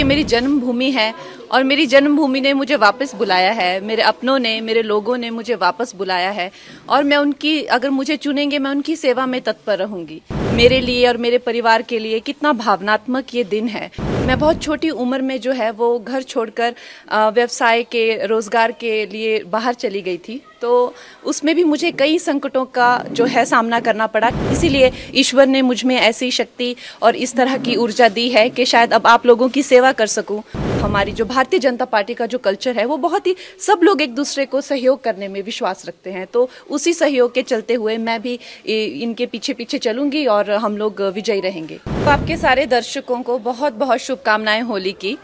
ये मेरी जन्मभूमि है और मेरी जन्मभूमि ने मुझे वापस बुलाया है। मेरे अपनों ने, मेरे लोगों ने मुझे वापस बुलाया है और मैं उनकी, अगर मुझे चुनेंगे, मैं उनकी सेवा में तत्पर रहूंगी। मेरे लिए और मेरे परिवार के लिए कितना भावनात्मक ये दिन है। मैं बहुत छोटी उम्र में जो है वो घर छोड़कर व्यवसाय के, रोजगार के लिए बाहर चली गई थी, तो उसमें भी मुझे कई संकटों का जो है सामना करना पड़ा। इसीलिए ईश्वर ने मुझ में ऐसी शक्ति और इस तरह की ऊर्जा दी है कि शायद अब आप लोगों की सेवा कर सकूं। हमारी जो भारतीय जनता पार्टी का जो कल्चर है वो बहुत ही, सब लोग एक दूसरे को सहयोग करने में विश्वास रखते हैं, तो उसी सहयोग के चलते हुए मैं भी इनके पीछे पीछे चलूंगी और हम लोग विजयी रहेंगे। तो आपके सारे दर्शकों को बहुत बहुत शुभकामनाएं होली की।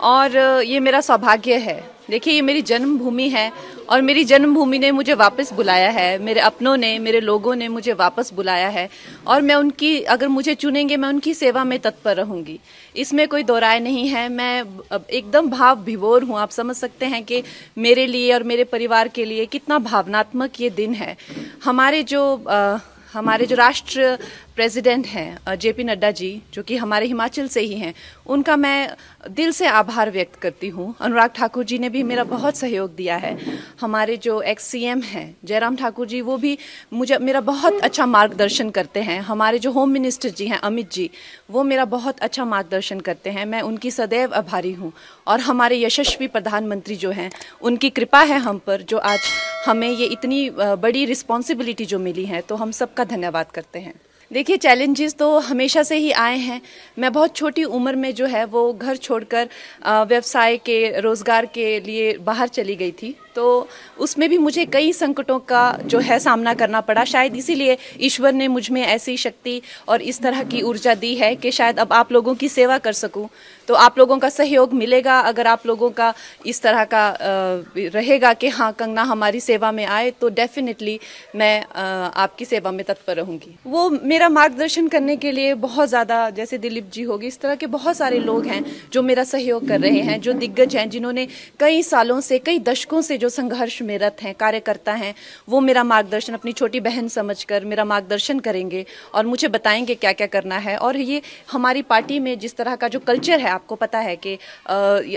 और ये मेरा सौभाग्य है, देखिए ये मेरी जन्मभूमि है और मेरी जन्मभूमि ने मुझे वापस बुलाया है। मेरे अपनों ने, मेरे लोगों ने मुझे वापस बुलाया है और मैं उनकी, अगर मुझे चुनेंगे, मैं उनकी सेवा में तत्पर रहूंगी। इसमें कोई दो राय नहीं है। मैं एकदम भाव विभोर हूँ। आप समझ सकते हैं कि मेरे लिए और मेरे परिवार के लिए कितना भावनात्मक ये दिन है। हमारे जो राष्ट्र प्रेसिडेंट हैं जेपी नड्डा जी, जो कि हमारे हिमाचल से ही हैं, उनका मैं दिल से आभार व्यक्त करती हूँ। अनुराग ठाकुर जी ने भी मेरा बहुत सहयोग दिया है। हमारे जो एक्स सीएम हैं जयराम ठाकुर जी, वो भी मेरा बहुत अच्छा मार्गदर्शन करते हैं। हमारे जो होम मिनिस्टर जी हैं अमित जी, वो मेरा बहुत अच्छा मार्गदर्शन करते हैं। मैं उनकी सदैव आभारी हूँ। और हमारे यशस्वी प्रधानमंत्री जो हैं, उनकी कृपा है हम पर, जो आज हमें ये इतनी बड़ी रिस्पॉन्सिबिलिटी जो मिली है, तो हम सबका धन्यवाद करते हैं। देखिए चैलेंजेस तो हमेशा से ही आए हैं। मैं बहुत छोटी उम्र में जो है वो घर छोड़कर व्यवसाय के, रोजगार के लिए बाहर चली गई थी, तो उसमें भी मुझे कई संकटों का जो है सामना करना पड़ा। शायद इसीलिए ईश्वर ने मुझ में ऐसी शक्ति और इस तरह की ऊर्जा दी है कि शायद अब आप लोगों की सेवा कर सकूं। तो आप लोगों का सहयोग मिलेगा, अगर आप लोगों का इस तरह का रहेगा कि हाँ कंगना हमारी सेवा में आए, तो डेफिनेटली मैं आपकी सेवा में तत्पर रहूंगी। वो मेरा मार्गदर्शन करने के लिए बहुत ज़्यादा, जैसे दिलीप जी होगी, इस तरह के बहुत सारे लोग हैं जो मेरा सहयोग कर रहे हैं, जो दिग्गज हैं, जिन्होंने कई सालों से, कई दशकों से जो संघर्ष में रत हैं, कार्यकर्ता हैं, वो मेरा मार्गदर्शन अपनी छोटी बहन समझकर मेरा मार्गदर्शन करेंगे और मुझे बताएंगे क्या क्या करना है। और ये हमारी पार्टी में जिस तरह का जो कल्चर है, आपको पता है कि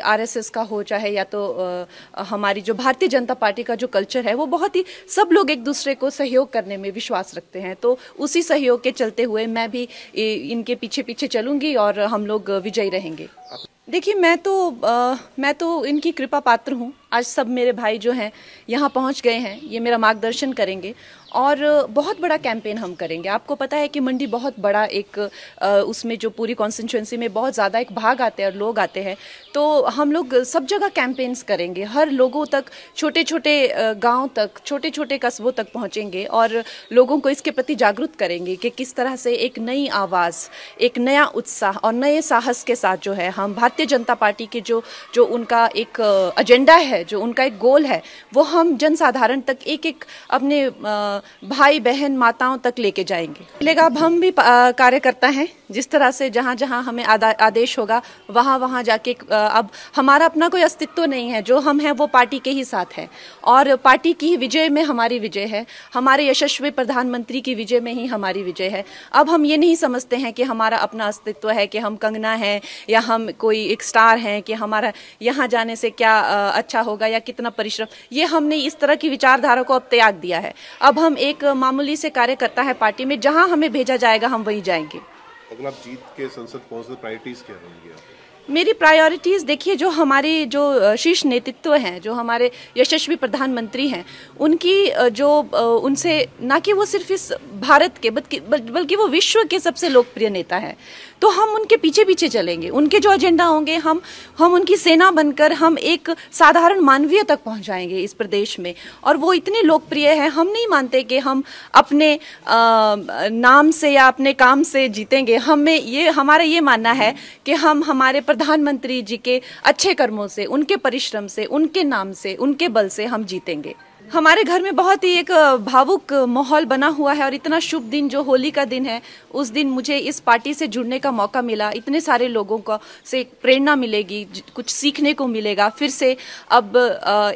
आरएसएस का हो चाहे या तो हमारी जो भारतीय जनता पार्टी का जो कल्चर है, वो बहुत ही, सब लोग एक दूसरे को सहयोग करने में विश्वास रखते हैं, तो उसी सहयोग के चलते हुए मैं भी इनके पीछे पीछे चलूंगी और हम लोग विजयी रहेंगे। देखिए मैं तो इनकी कृपा पात्र हूँ। आज सब मेरे भाई जो हैं यहाँ पहुँच गए हैं, ये मेरा मार्गदर्शन करेंगे और बहुत बड़ा कैंपेन हम करेंगे। आपको पता है कि मंडी बहुत बड़ा एक उसमें जो पूरी कॉन्स्टिट्यूएंसी में बहुत ज़्यादा एक भाग आते हैं और लोग आते हैं, तो हम लोग सब जगह कैंपेन्स करेंगे, हर लोगों तक, छोटे छोटे गांव तक, छोटे छोटे कस्बों तक पहुंचेंगे और लोगों को इसके प्रति जागरूक करेंगे कि किस तरह से एक नई आवाज़, एक नया उत्साह और नए साहस के साथ जो है हम भारतीय जनता पार्टी के जो उनका एक एजेंडा है, जो उनका एक गोल है, वो हम जनसाधारण तक, एक एक अपने भाई बहन माताओं तक लेके जाएंगे। लेकिन अब हम भी कार्यकर्ता हैं, जिस तरह से जहाँ जहाँ हमें आदेश होगा वहाँ वहाँ जाके, अब हमारा अपना कोई अस्तित्व नहीं है, जो हम हैं वो पार्टी के ही साथ हैं और पार्टी की विजय में हमारी विजय है, हमारे यशस्वी प्रधानमंत्री की विजय में ही हमारी विजय है। अब हम ये नहीं समझते हैं कि हमारा अपना अस्तित्व है, कि हम कंगना हैं या हम कोई एक स्टार हैं, कि हमारा यहाँ जाने से क्या अच्छा होगा या कितना परिश्रम, ये हमने इस तरह की विचारधारा को अब त्याग दिया है। अब हम एक मामूली से कार्यकर्ता है पार्टी में, जहाँ हमें भेजा जाएगा हम वहीं जाएंगे। अगर आप जीत के संसद पहुंचते, प्रायोरिटीज क्या होंगी? मेरी प्रायोरिटीज देखिए, जो हमारी जो शीर्ष नेतृत्व हैं, जो हमारे यशस्वी प्रधानमंत्री हैं, उनकी जो उनसे ना कि वो सिर्फ इस भारत के बल्कि वो विश्व के सबसे लोकप्रिय नेता हैं, तो हम उनके पीछे पीछे चलेंगे। उनके जो एजेंडा होंगे, हम उनकी सेना बनकर हम एक साधारण मानवीय तक पहुंचाएंगे इस प्रदेश में। और वो इतने लोकप्रिय हैं, हम नहीं मानते कि हम अपने नाम से या अपने काम से जीतेंगे। हमारा ये मानना है कि हम हमारे प्रधानमंत्री जी के अच्छे कर्मों से, उनके परिश्रम से, उनके नाम से, उनके बल से हम जीतेंगे। हमारे घर में बहुत ही एक भावुक माहौल बना हुआ है और इतना शुभ दिन जो होली का दिन है, उस दिन मुझे इस पार्टी से जुड़ने का मौका मिला। इतने सारे लोगों को से प्रेरणा मिलेगी, कुछ सीखने को मिलेगा। फिर से अब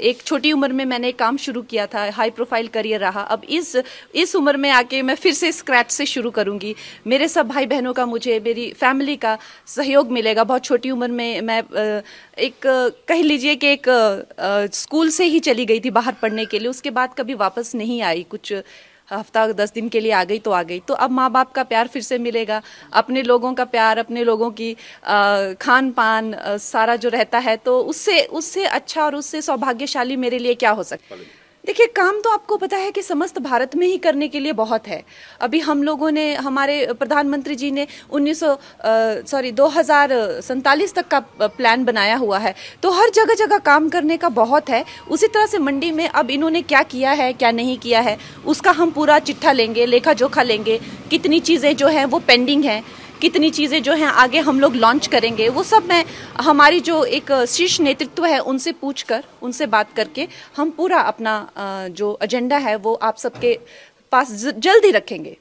एक छोटी उम्र में मैंने काम शुरू किया था, हाई प्रोफाइल करियर रहा। अब इस उम्र में आके मैं फिर से स्क्रैच से शुरू करूंगी। मेरे सब भाई बहनों का, मुझे मेरी फैमिली का सहयोग मिलेगा। बहुत छोटी उम्र में मैं एक कह लीजिए कि एक स्कूल से ही चली गई थी बाहर पढ़ने के लिए, उसके बाद कभी वापस नहीं आई। कुछ हफ्ता 10 दिन के लिए आ गई तो आ गई। तो अब माँ बाप का प्यार फिर से मिलेगा, अपने लोगों का प्यार, अपने लोगों की खान पान सारा जो रहता है, तो उससे अच्छा और उससे सौभाग्यशाली मेरे लिए क्या हो सकता है। देखिए, काम तो आपको पता है कि समस्त भारत में ही करने के लिए बहुत है। अभी हम लोगों ने, हमारे प्रधानमंत्री जी ने 2047 तक का प्लान बनाया हुआ है, तो हर जगह जगह काम करने का बहुत है। उसी तरह से मंडी में अब इन्होंने क्या किया है, क्या नहीं किया है, उसका हम पूरा चिट्ठा लेंगे, लेखा जोखा लेंगे। कितनी चीज़ें जो हैं वो पेंडिंग हैं, कितनी चीज़ें जो हैं आगे हम लोग लॉन्च करेंगे, वो सब मैं हमारी जो एक शीर्ष नेतृत्व है उनसे पूछकर, उनसे बात करके हम पूरा अपना जो एजेंडा है वो आप सबके पास जल्दी रखेंगे।